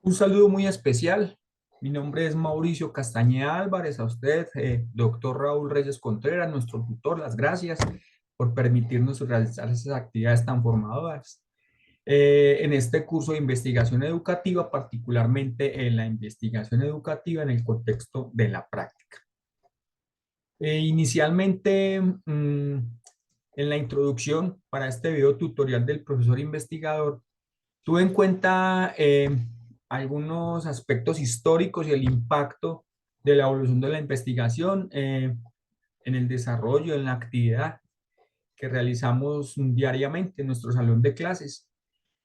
Un saludo muy especial. Mi nombre es Mauricio Castañeda Álvarez. A usted, doctor Raúl Reyes Contreras, nuestro tutor, las gracias por permitirnos realizar esas actividades tan formadoras. En este curso de investigación educativa, particularmente en la investigación educativa en el contexto de la práctica. Inicialmente, en la introducción para este video tutorial del profesor investigador, tuve en cuenta algunos aspectos históricos y el impacto de la evolución de la investigación en el desarrollo, en la actividad que realizamos diariamente en nuestro salón de clases.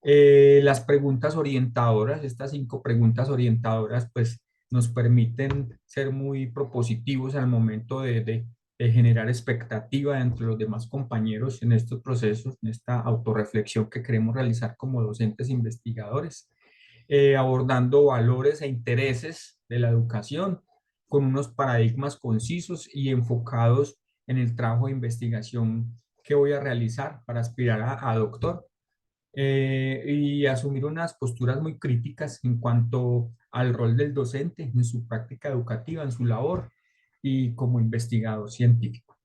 Las preguntas orientadoras, estas 5 preguntas orientadoras, pues nos permiten ser muy propositivos al momento de generar expectativa entre los demás compañeros en estos procesos, en esta autorreflexión que queremos realizar como docentes investigadores, abordando valores e intereses de la educación con unos paradigmas concisos y enfocados en el trabajo de investigación que voy a realizar para aspirar a doctor, y asumir unas posturas muy críticas en cuanto al rol del docente en su práctica educativa, en su labor y como investigador científico.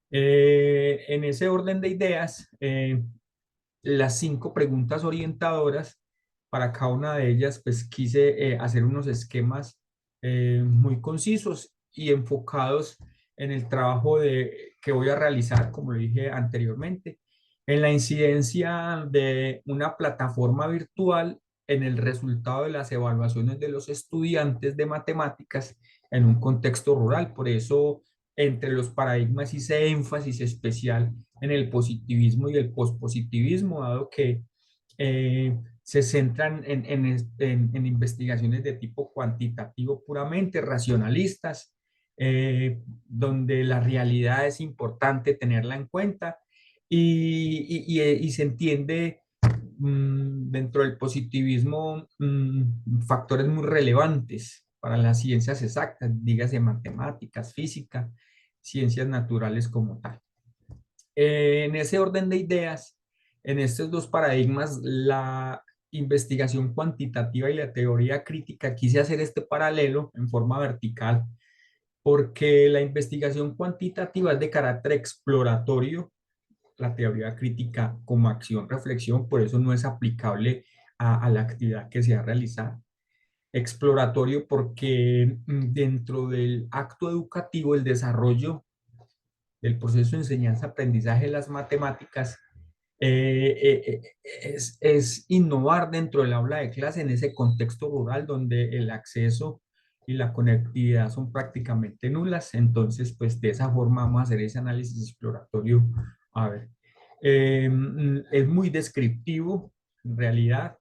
En ese orden de ideas, las 5 preguntas orientadoras, para cada una de ellas, pues quise hacer unos esquemas muy concisos y enfocados en el trabajo que voy a realizar, como lo dije anteriormente, en la incidencia de una plataforma virtual en el resultado de las evaluaciones de los estudiantes de matemáticas en un contexto rural. Por eso, entre los paradigmas hice énfasis especial en el positivismo y el pospositivismo, dado que se centran en investigaciones de tipo cuantitativo puramente, racionalistas, donde la realidad es importante tenerla en cuenta y se entiende dentro del positivismo factores muy relevantes para las ciencias exactas, dígase matemáticas, física, ciencias naturales como tal. En ese orden de ideas, en estos 2 paradigmas, la investigación cuantitativa y la teoría crítica, quise hacer este paralelo en forma vertical, porque la investigación cuantitativa es de carácter exploratorio, la teoría crítica como acción-reflexión, por eso no es aplicable a la actividad que se ha realizado. Exploratorio porque dentro del acto educativo, el desarrollo del proceso de enseñanza-aprendizaje de las matemáticas es innovar dentro del aula de clase en ese contexto rural donde el acceso y la conectividad son prácticamente nulas. Entonces, pues de esa forma vamos a hacer ese análisis exploratorio. A ver, es muy descriptivo en realidad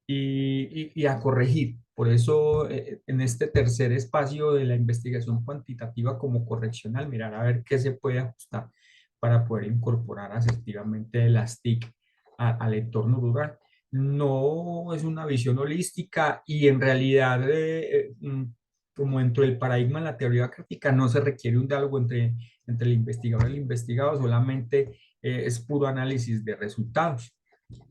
y a corregir. Por eso, en este tercer espacio de la investigación cuantitativa como correccional, mirar a ver qué se puede ajustar para poder incorporar asertivamente las TIC al entorno rural. No es una visión holística y en realidad, como dentro del paradigma de la teoría crítica, no se requiere un diálogo entre el investigador y el investigado, solamente es puro análisis de resultados.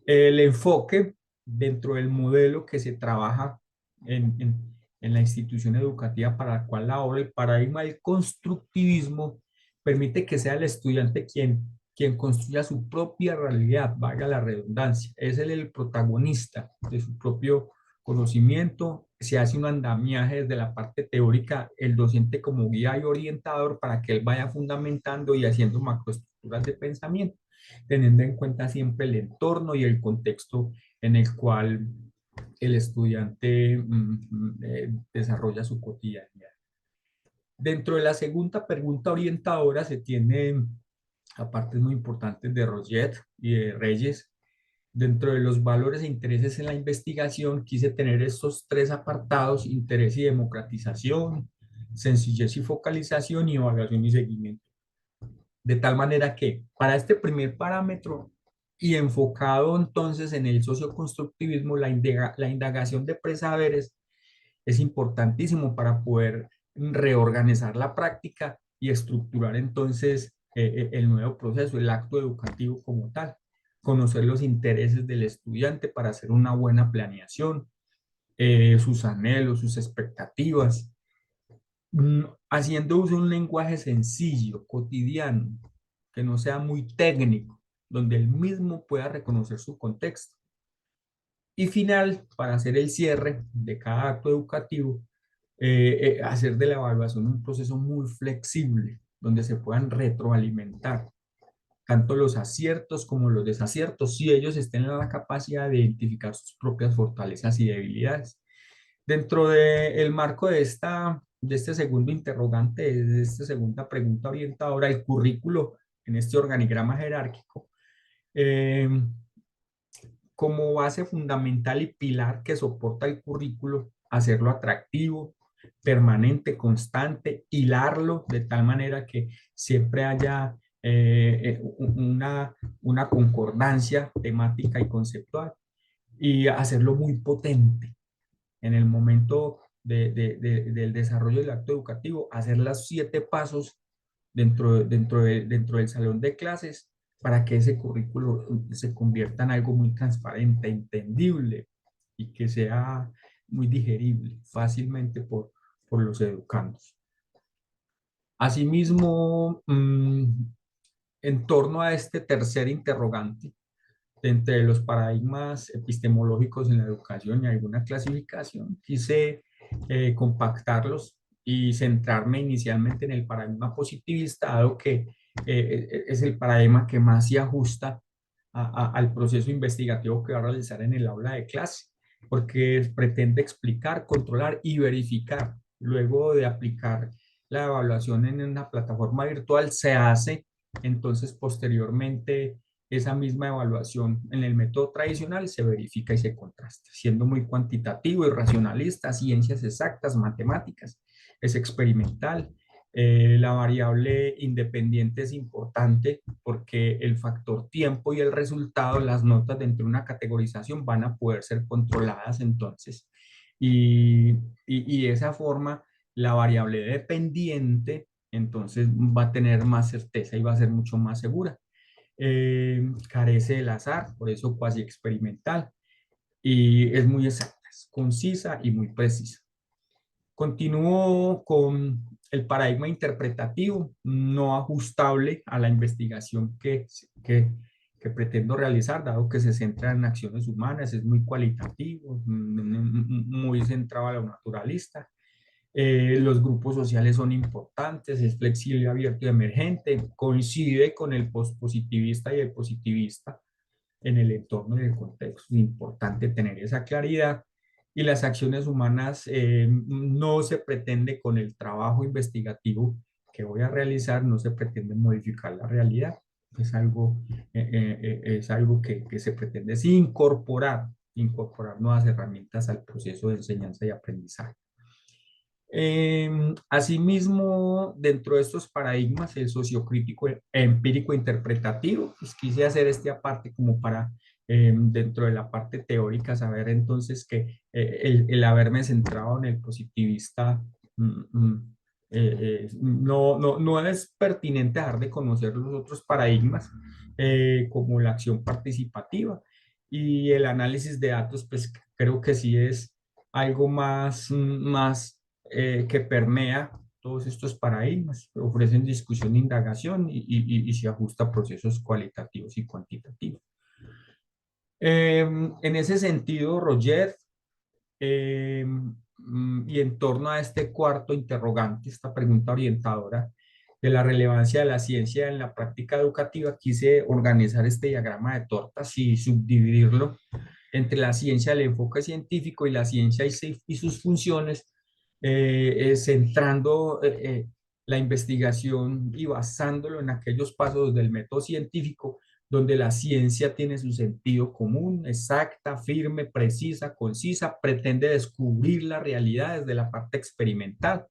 El enfoque dentro del modelo que se trabaja en la institución educativa para la cual labora, el paradigma del constructivismo, permite que sea el estudiante quien construya su propia realidad, valga la redundancia. Es él el protagonista de su propio conocimiento. Se hace un andamiaje desde la parte teórica, el docente como guía y orientador para que él vaya fundamentando y haciendo macroestructuras de pensamiento, teniendo en cuenta siempre el entorno y el contexto en el cual el estudiante desarrolla su cotidianidad. Dentro de la segunda pregunta orientadora se tiene, aparte muy importantes de Roget y de Reyes, dentro de los valores e intereses en la investigación, quise tener estos 3 apartados: interés y democratización, sencillez y focalización, y evaluación y seguimiento. De tal manera que para este primer parámetro y enfocado entonces en el socioconstructivismo, la indagación de presaberes es importantísimo para poder reorganizar la práctica y estructurar entonces el nuevo proceso, el acto educativo como tal. Conocer los intereses del estudiante para hacer una buena planeación, sus anhelos, sus expectativas, haciendo uso de un lenguaje sencillo, cotidiano, que no sea muy técnico, donde él mismo pueda reconocer su contexto. Y final, para hacer el cierre de cada acto educativo, hacer de la evaluación un proceso muy flexible, donde se puedan retroalimentar tanto los aciertos como los desaciertos, si ellos estén en la capacidad de identificar sus propias fortalezas y debilidades. Dentro del marco de este segundo interrogante, de esta segunda pregunta orientadora, el currículo en este organigrama jerárquico, eh, como base fundamental y pilar que soporta el currículo, hacerlo atractivo, permanente, constante, hilarlo de tal manera que siempre haya una concordancia temática y conceptual y hacerlo muy potente en el momento del desarrollo del acto educativo, hacer los 7 pasos dentro del salón de clases para que ese currículo se convierta en algo muy transparente, entendible y que sea muy digerible fácilmente por los educandos. Asimismo, en torno a este tercer interrogante, de entre los paradigmas epistemológicos en la educación y alguna clasificación, quise compactarlos y centrarme inicialmente en el paradigma positivista, dado que es el paradigma que más se ajusta al proceso investigativo que va a realizar en el aula de clase, porque pretende explicar, controlar y verificar. Luego de aplicar la evaluación en una plataforma virtual, se hace entonces posteriormente esa misma evaluación en el método tradicional se verifica y se contrasta, siendo muy cuantitativo y racionalista, ciencias exactas, matemáticas, es experimental. La variable independiente es importante porque el factor tiempo y el resultado, las notas dentro de una categorización van a poder ser controladas entonces. Y, y de esa forma, la variable dependiente entonces va a tener más certeza y va a ser mucho más segura. Carece del azar, por eso cuasi experimental, y es muy exacta, es concisa y muy precisa. Continúo con el paradigma interpretativo no ajustable a la investigación que pretendo realizar, dado que se centra en acciones humanas, es muy cualitativo, muy centrado a lo naturalista. Los grupos sociales son importantes, es flexible, abierto y emergente, coincide con el pospositivista y el positivista en el entorno y el contexto. Es importante tener esa claridad. Y las acciones humanas no se pretende con el trabajo investigativo que voy a realizar, no se pretende modificar la realidad. Es algo que se pretende es incorporar nuevas herramientas al proceso de enseñanza y aprendizaje. Asimismo, dentro de estos paradigmas, el sociocrítico empírico interpretativo, pues quise hacer este aparte como para, dentro de la parte teórica, saber entonces que el haberme centrado en el positivista mm, mm, no es pertinente dejar de conocer los otros paradigmas, como la acción participativa y el análisis de datos, pues creo que sí es algo más que permea todos estos paradigmas, ofrecen discusión e indagación y se ajusta a procesos cualitativos y cuantitativos. En ese sentido, Roger, y en torno a este cuarto interrogante, esta pregunta orientadora de la relevancia de la ciencia en la práctica educativa, quise organizar este diagrama de tortas y subdividirlo entre la ciencia, el enfoque científico y la ciencia y sus funciones, centrando la investigación y basándolo en aquellos pasos del método científico donde la ciencia tiene su sentido común, exacta, firme, precisa, concisa, pretende descubrir la realidad desde la parte experimental.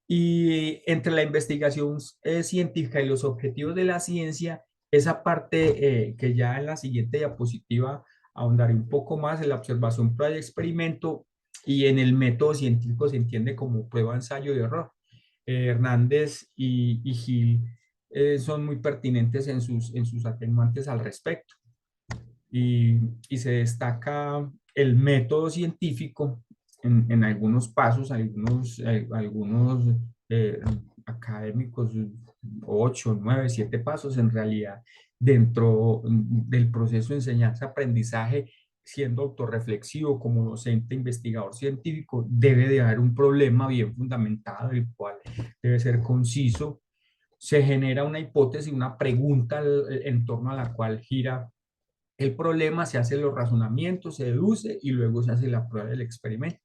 Y entre la investigación científica y los objetivos de la ciencia, esa parte que ya en la siguiente diapositiva ahondaré un poco más en la observación, prueba y experimento, y en el método científico se entiende como prueba, ensayo y error. Hernández y Gil son muy pertinentes en sus atenuantes al respecto. y, y se destaca el método científico en algunos pasos, algunos eh, académicos, 8, 9, 7 pasos, en realidad, dentro del proceso de enseñanza-aprendizaje, siendo autorreflexivo como docente, investigador científico, debe de haber un problema bien fundamentado, el cual debe ser conciso. Se genera una hipótesis, una pregunta en torno a la cual gira el problema, se hacen los razonamientos, se deduce y luego se hace la prueba del experimento.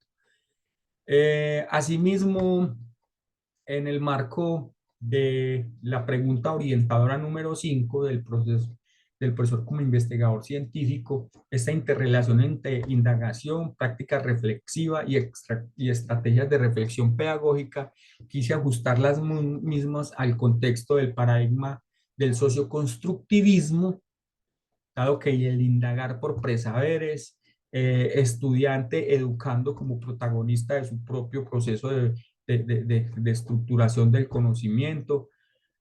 Asimismo, en el marco de la pregunta orientadora número 5 del proceso del profesor como investigador científico, esta interrelación entre indagación, práctica reflexiva y estrategias de reflexión pedagógica, quise ajustar las mismas al contexto del paradigma del socioconstructivismo, dado que el indagar por presaberes, estudiante educando como protagonista de su propio proceso de estructuración del conocimiento,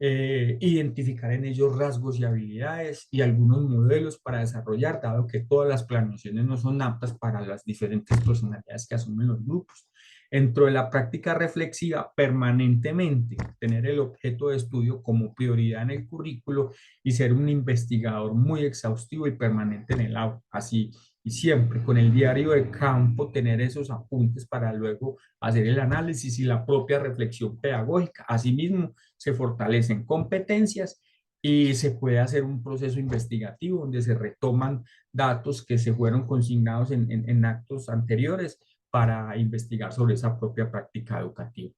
identificar en ellos rasgos y habilidades y algunos modelos para desarrollar, dado que todas las planeaciones no son aptas para las diferentes personalidades que asumen los grupos. Dentro de la práctica reflexiva, permanentemente tener el objeto de estudio como prioridad en el currículo y ser un investigador muy exhaustivo y permanente en el aula. Así, y siempre con el diario de campo tener esos apuntes para luego hacer el análisis y la propia reflexión pedagógica. Asimismo, se fortalecen competencias y se puede hacer un proceso investigativo donde se retoman datos que se fueron consignados en actos anteriores para investigar sobre esa propia práctica educativa.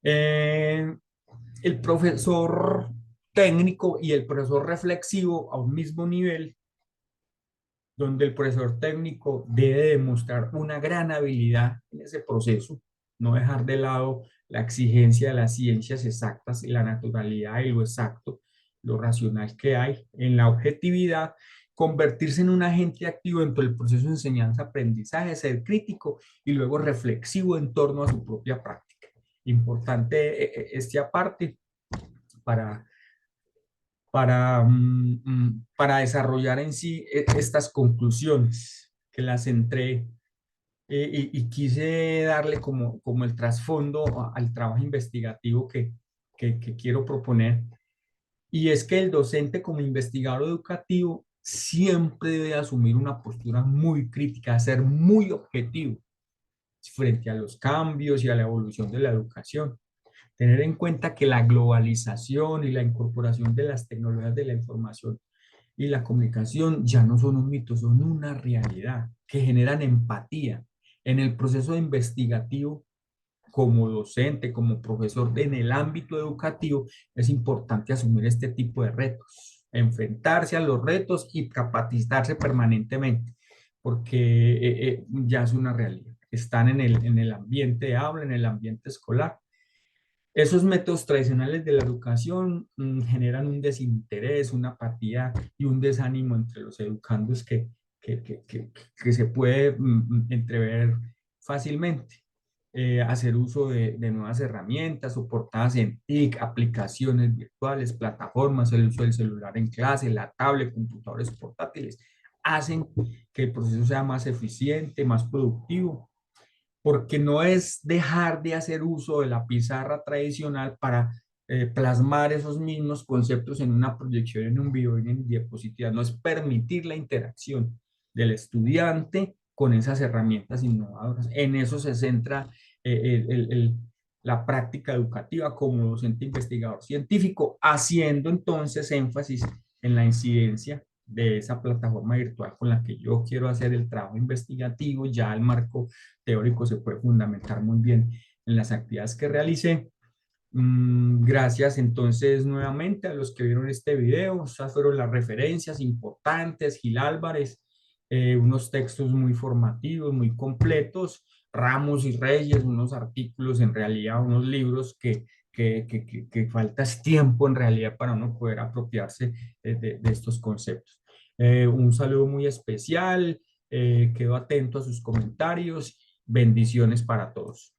Eh, el profesor técnico y el profesor reflexivo a un mismo nivel, donde el profesor técnico debe demostrar una gran habilidad en ese proceso, no dejar de lado la exigencia de las ciencias exactas y la naturalidad y lo exacto, lo racional que hay en la objetividad, convertirse en un agente activo dentro del proceso de enseñanza-aprendizaje, ser crítico y luego reflexivo en torno a su propia práctica. Importante este aparte para para desarrollar en sí estas conclusiones que las centré y quise darle como el trasfondo al trabajo investigativo que quiero proponer. Y es que el docente como investigador educativo siempre debe asumir una postura muy crítica, ser muy objetivo frente a los cambios y a la evolución de la educación. Tener en cuenta que la globalización y la incorporación de las tecnologías de la información y la comunicación ya no son un mito, son una realidad que generan empatía. En el proceso investigativo, como docente, como profesor en el ámbito educativo, es importante asumir este tipo de retos, enfrentarse a los retos y capacitarse permanentemente, porque ya es una realidad. Están en el ambiente de aula, en el ambiente escolar. Esos métodos tradicionales de la educación generan un desinterés, una apatía y un desánimo entre los educandos que se puede entrever fácilmente. Hacer uso de nuevas herramientas soportadas en TIC, aplicaciones virtuales, plataformas, el uso del celular en clase, la tablet, computadores portátiles, hacen que el proceso sea más eficiente, más productivo porque no es dejar de hacer uso de la pizarra tradicional para plasmar esos mismos conceptos en una proyección, en un video, en diapositivas, no es permitir la interacción del estudiante con esas herramientas innovadoras. En eso se centra la práctica educativa como docente investigador científico, haciendo entonces énfasis en la incidencia de esa plataforma virtual con la que yo quiero hacer el trabajo investigativo, ya el marco teórico se puede fundamentar muy bien en las actividades que realicé. Gracias entonces nuevamente a los que vieron este video. Estas fueron las referencias importantes. Gil Álvarez, unos textos muy formativos, muy completos. Ramos y Reyes, unos artículos en realidad, unos libros que faltas tiempo en realidad para uno poder apropiarse de estos conceptos. Un saludo muy especial. Quedo atento a sus comentarios. Bendiciones para todos.